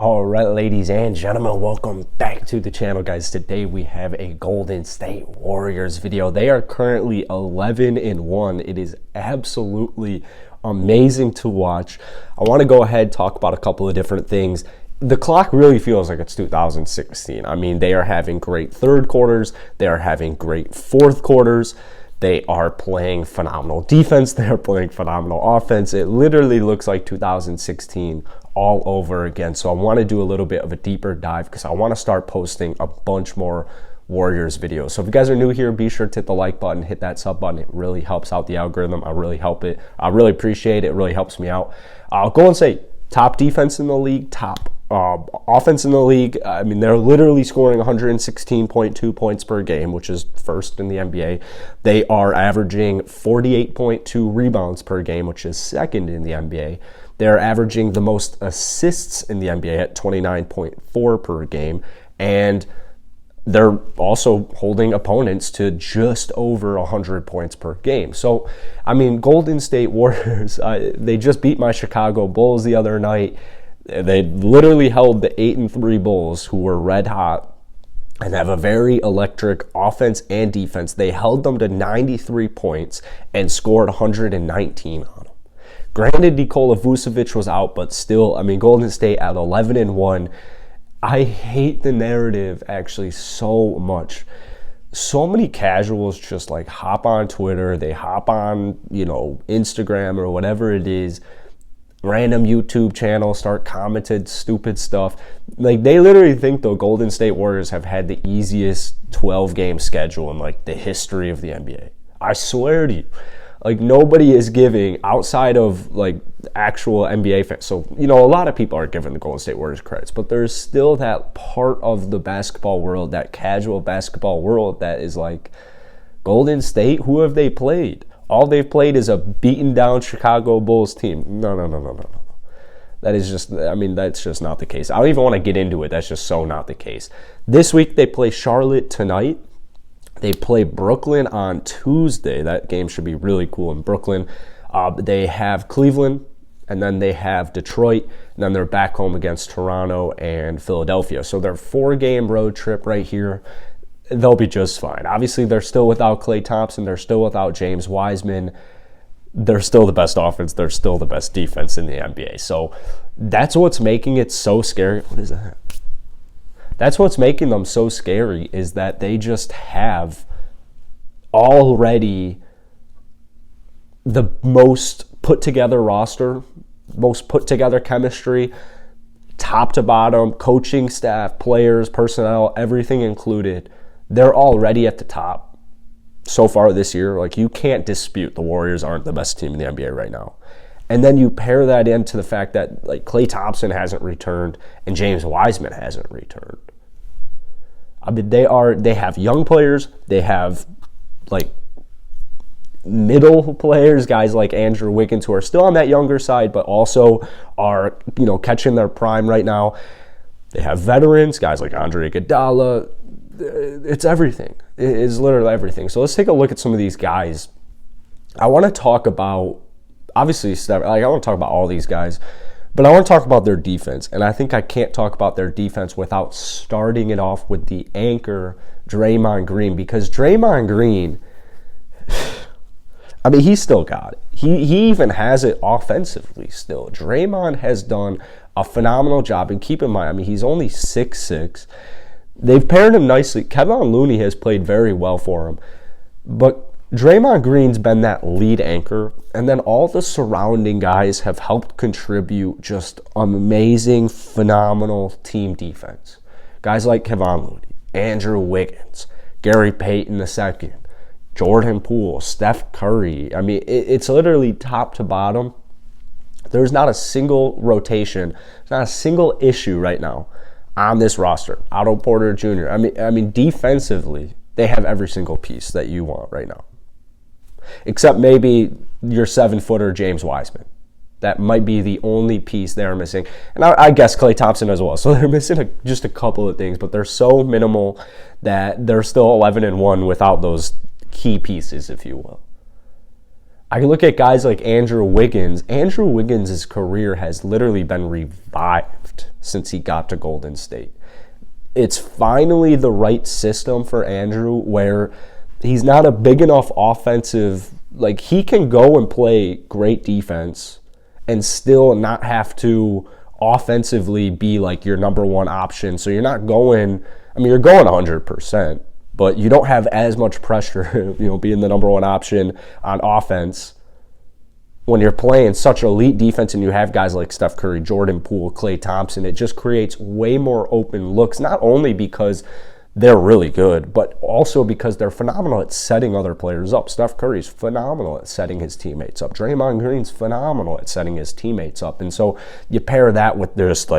All right, ladies and gentlemen, welcome back to the channel, guys. Today we have a Golden State Warriors video. They are currently 11-1. It is absolutely amazing to watch. I want to go ahead and talk about a couple of different things. The clock really feels like it's 2016. I mean, they are having great third quarters. They are having great fourth quarters. They are playing phenomenal defense. They are playing phenomenal offense. It literally looks like 2016 all over again. So I want to do a little bit of a deeper dive because I want to start posting a bunch more Warriors videos. So if you guys are new here, be sure to hit the like button, hit that sub button. It really helps out the algorithm. I really appreciate it. It really helps me out. I'll go and say top defense in the league, top offense in the league. I mean, they're literally scoring 116.2 points per game, which is first in the NBA. They are averaging 48.2 rebounds per game, which is second in the NBA. They're averaging the most assists in the NBA at 29.4 per game. And they're also holding opponents to just over 100 points per game. So, I mean, Golden State Warriors, they just beat my Chicago Bulls the other night. They literally held the 8-3 Bulls, who were red hot and have a very electric offense and defense. They held them to 93 points and scored 119 on them. Granted, Nikola Vucevic was out, but still, I mean, Golden State at 11-1. I hate the narrative actually so much. So many casuals just like hop on Twitter, they hop on, Instagram or whatever it is, random YouTube channel, start commenting stupid stuff. Like, they literally think the Golden State Warriors have had the easiest 12-game schedule in like the history of the NBA. I swear to you. Like, nobody is giving, outside of like actual NBA fans. So, a lot of people are giving the Golden State Warriors credits, but there's still that part of the basketball world, that casual basketball world, that is like, Golden State, who have they played? All they've played is a beaten down Chicago Bulls team. No. That is just, that's just not the case. I don't even want to get into it. That's just so not the case. This week they play Charlotte tonight. They play Brooklyn on Tuesday. That game should be really cool in Brooklyn. They have Cleveland, and then they have Detroit, and then they're back home against Toronto and Philadelphia. So their 4-game road trip right here, they'll be just fine. Obviously, they're still without Klay Thompson. They're still without James Wiseman. They're still the best offense. They're still the best defense in the NBA. So that's what's making it so scary. What is that? That's what's making them so scary, is that they just have already the most put together roster, most put together chemistry, top to bottom, coaching staff, players, personnel, everything included. They're already at the top so far this year. Like, you can't dispute the Warriors aren't the best team in the NBA right now. And then you pair that into the fact that like Klay Thompson hasn't returned and James Wiseman hasn't returned. I mean, they have young players. They have like middle players, guys like Andrew Wiggins, who are still on that younger side, but also are, catching their prime right now. They have veterans, guys like Andre Iguodala. It's everything. It is literally everything. So let's take a look at some of these guys. I want to talk about, obviously, I want to talk about all these guys, but I want to talk about their defense. And I think I can't talk about their defense without starting it off with the anchor, Draymond Green, because Draymond Green, I mean, he's still got it. He even has it offensively still. Draymond has done a phenomenal job. And keep in mind, I mean, he's only 6'6". They've paired him nicely. Kevon Looney has played very well for him. But Draymond Green's been that lead anchor, and then all the surrounding guys have helped contribute just amazing, phenomenal team defense. Guys like Kevon Looney, Andrew Wiggins, Gary Payton II, Jordan Poole, Steph Curry. I mean, it's literally top to bottom. There's not a single rotation, not a single issue right now on this roster. Otto Porter Jr. I mean, defensively, they have every single piece that you want right now. Except maybe your 7-footer James Wiseman. That might be the only piece they're missing. And I guess Klay Thompson as well. So they're missing just a couple of things, but they're so minimal that they're still 11-1 without those key pieces, if you will. I look at guys like Andrew Wiggins. Andrew Wiggins' career has literally been revived since he got to Golden State. It's finally the right system for Andrew where he's not a big enough offensive, like he can go and play great defense and still not have to offensively be like your number one option. So you're not going, you're going 100%, but you don't have as much pressure, being the number one option on offense when you're playing such elite defense and you have guys like Steph Curry, Jordan Poole, Klay Thompson. It just creates way more open looks, not only because they're really good, but also because they're phenomenal at setting other players up. Steph Curry's phenomenal at setting his teammates up. Draymond Green's phenomenal at setting his teammates up. And so you pair that with just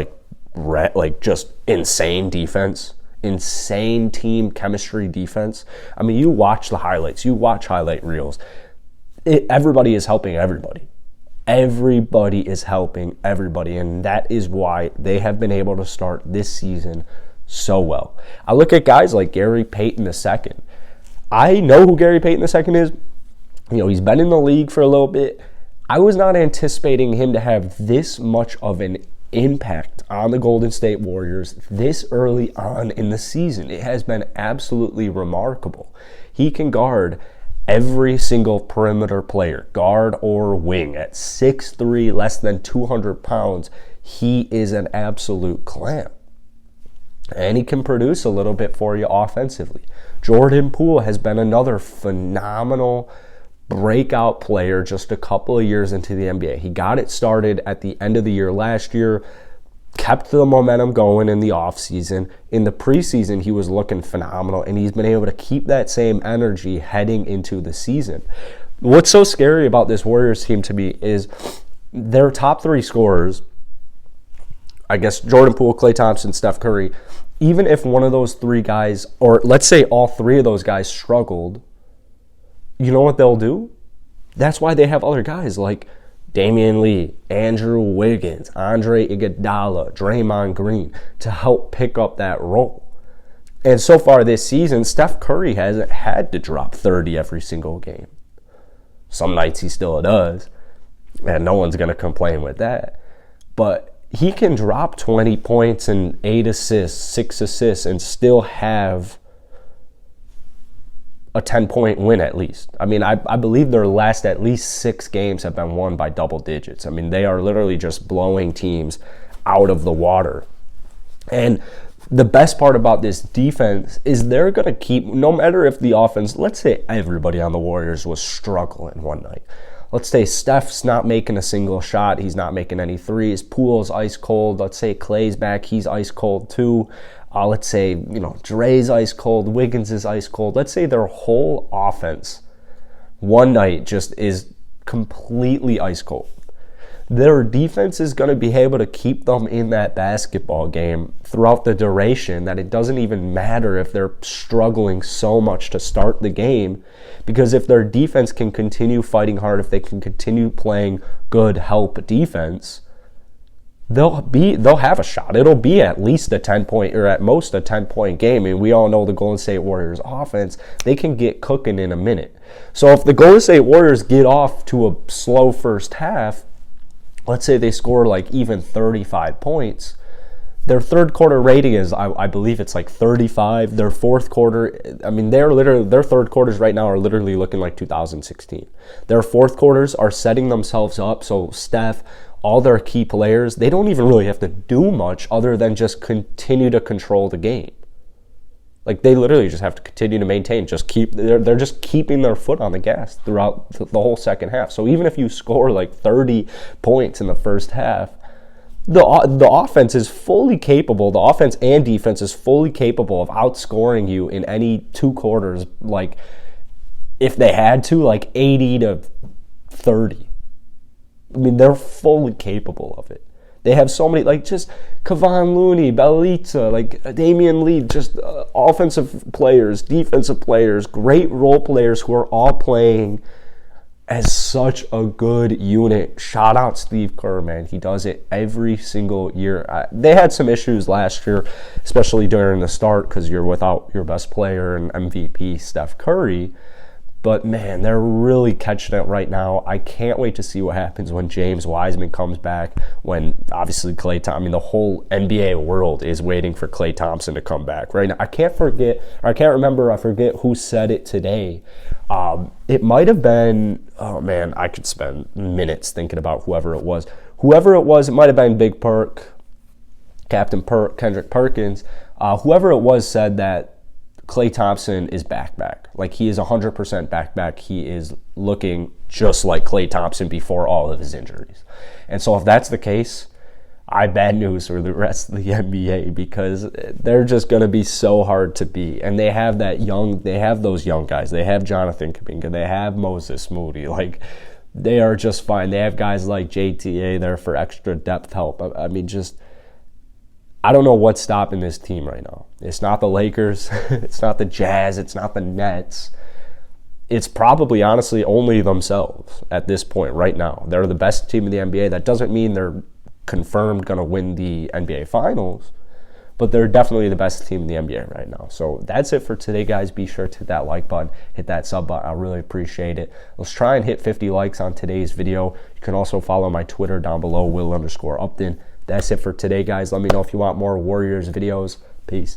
just insane defense, insane team chemistry defense. You watch the highlights, you watch highlight reels. Everybody is helping everybody. Everybody is helping everybody, and that is why they have been able to start this season so well. I look at guys like Gary Payton II. I know who Gary Payton II is. He's been in the league for a little bit. I was not anticipating him to have this much of an impact on the Golden State Warriors this early on in the season. It has been absolutely remarkable. He can guard every single perimeter player, guard or wing, at 6'3", less than 200 pounds. He is an absolute clamp. And he can produce a little bit for you offensively. Jordan Poole has been another phenomenal breakout player just a couple of years into the NBA. He got it started at the end of the year last year, kept the momentum going in the offseason. In the preseason, he was looking phenomenal, and he's been able to keep that same energy heading into the season. What's so scary about this Warriors team to me is their top three scorers, I guess Jordan Poole, Klay Thompson, Steph Curry, even if one of those three guys, or let's say all three of those guys struggled, you know what they'll do? That's why they have other guys like Damian Lee, Andrew Wiggins, Andre Iguodala, Draymond Green to help pick up that role. And so far this season, Steph Curry hasn't had to drop 30 every single game. Some nights he still does, and no one's going to complain with that. But he can drop 20 points and 8 assists, 6 assists, and still have a 10-point win at least. I believe their last at least 6 games have been won by double digits. They are literally just blowing teams out of the water. And the best part about this defense is they're going to keep, no matter if the offense, let's say everybody on the Warriors was struggling one night. Let's say Steph's not making a single shot. He's not making any threes. Poole's ice cold. Let's say Klay's back. He's ice cold too. Let's say, Dre's ice cold. Wiggins is ice cold. Let's say their whole offense one night just is completely ice cold. Their defense is going to be able to keep them in that basketball game throughout the duration, that it doesn't even matter if they're struggling so much to start the game, because if their defense can continue fighting hard, if they can continue playing good help defense, they'll have a shot. It'll be at least a 10-point, or at most a 10-point game. We all know the Golden State Warriors offense, they can get cooking in a minute. So if the Golden State Warriors get off to a slow first half, let's say they score like even 35 points, their third quarter rating is, I believe it's like 35. Their fourth quarter, their third quarters right now are literally looking like 2016. Their fourth quarters are setting themselves up, so Steph, all their key players, they don't even really have to do much other than just continue to control the game. Like, they literally just have to continue to maintain, they're just keeping their foot on the gas throughout the whole second half. So even if you score like 30 points in the first half, the offense is fully capable, the offense and defense is fully capable of outscoring you in any 2 quarters, like if they had to, like 80 to 30. They're fully capable of it. They have so many, like just Kevon Looney, Bjelica, like Damian Lee, just offensive players, defensive players, great role players who are all playing as such a good unit. Shout out Steve Kerr, man. He does it every single year. They had some issues last year, especially during the start, because you're without your best player and MVP, Steph Curry. But man, they're really catching it right now. I can't wait to see what happens when James Wiseman comes back, when obviously Klay Thompson, I mean, the whole NBA world is waiting for Klay Thompson to come back right now. I forget who said it today. It might have been, oh man, I could spend minutes thinking about whoever it was. It might have been Big Perk, Captain Perk, Kendrick Perkins. Whoever it was said that Klay Thompson is back. Like, he is 100% back. He is looking just like Klay Thompson before all of his injuries. And so if that's the case, I have bad news for the rest of the NBA, because they're just going to be so hard to beat. And they have those young guys. They have Jonathan Kuminga. They have Moses Moody. Like, they are just fine. They have guys like JTA there for extra depth help. I mean, I don't know what's stopping this team right now. It's not the Lakers. It's not the Jazz. It's not the Nets. It's probably, honestly, only themselves at this point right now. They're the best team in the NBA. That doesn't mean they're confirmed going to win the NBA Finals, but they're definitely the best team in the NBA right now. So that's it for today, guys. Be sure to hit that like button, hit that sub button. I really appreciate it. Let's try and hit 50 likes on today's video. You can also follow my Twitter down below, Will_Upton. That's it for today, guys. Let me know if you want more Warriors videos. Peace.